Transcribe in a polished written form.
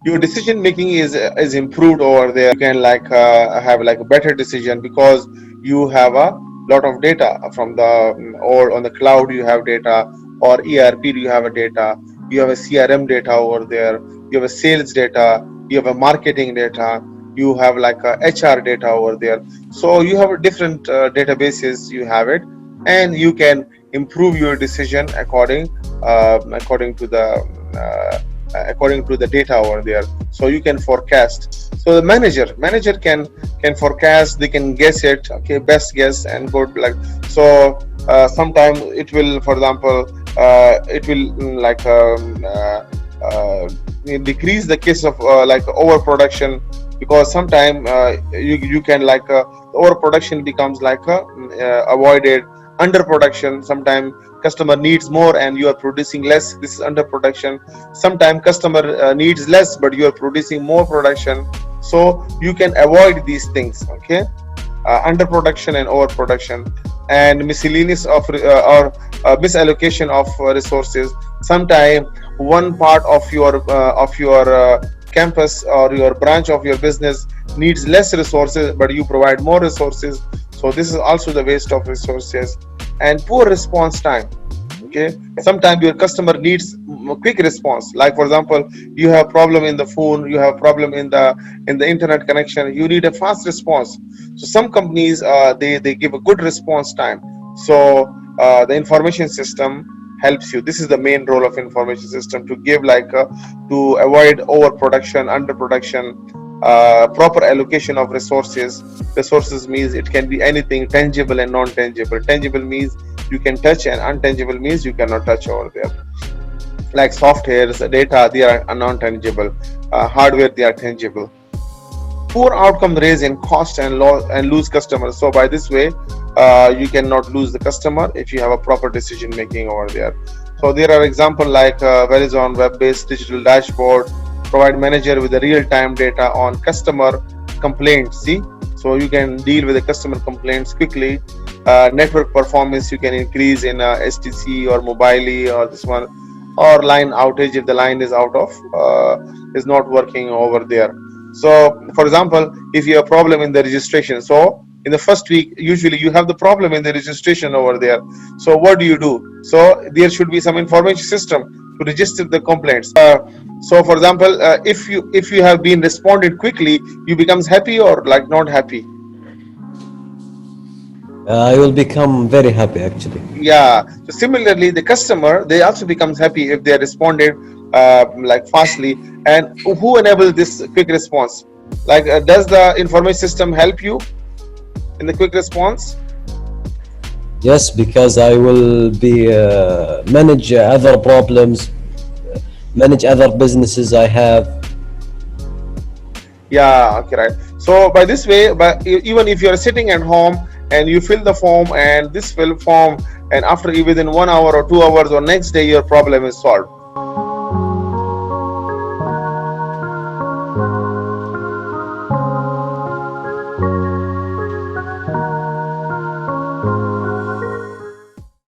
your decision making is improved over there. You can like have like a better decision because you have a lot of data from the or on the cloud you have data, or ERP you have a data, you have a CRM data over there, you have a sales data, you have a marketing data, you have like a HR data over there. So you have a different databases, you have it, and you can improve your decision uh, according to the data over there. So you can forecast. So the manager can forecast, they can guess it, okay, best guess and go like. So sometime it will, for example, it will uh, decrease the case of like overproduction, because sometime you can like overproduction becomes like avoided. Underproduction, sometimes customer needs more and you are producing less, this is underproduction. Sometimes customer needs less but you are producing more production. So you can avoid these things, okay, underproduction and overproduction. And miscellaneous or misallocation of resources. Sometimes one part of your campus or your branch of your business needs less resources but you provide more resources, so this is also the waste of resources. And poor response time, okay, sometimes your customer needs quick response. Like for example, you have problem in the phone, you have problem in the internet connection, you need a fast response. So some companies they give a good response time. So the information system helps you. This is the main role of information system, to give like to avoid overproduction, underproduction, proper allocation of resources. Resources means it can be anything tangible and non-tangible. Tangible means you can touch, and untangible means you cannot touch over there. Like softwares, data, they are non-tangible. Hardware, they are tangible. Poor outcome raise in cost and lose customers. So by this way, you cannot lose the customer if you have a proper decision making over there. So there are examples like Verizon web-based digital dashboard provide manager with the real-time data on customer complaints. See, so you can deal with the customer complaints quickly. Network performance you can increase in STC or mobile or this one, or line outage if the line is out of is not working over there. So for example, if you have problem in the registration, so in the first week usually you have the problem in the registration over there. So what do? So there should be some information system to register the complaints. So for example, if you have been responded quickly, you becomes happy or like not happy. I will become very happy actually. Yeah, so similarly the customer, they also becomes happy if they responded like fastly. And who enable this quick response? Like does the information system help you in the quick response? Yes, because I will be manage other problems, manage other businesses I have. Yeah, okay, right. So by this way, but even if you are sitting at home and you fill the form, and this fill form, and after within 1 hour or 2 hours or next day your problem is solved.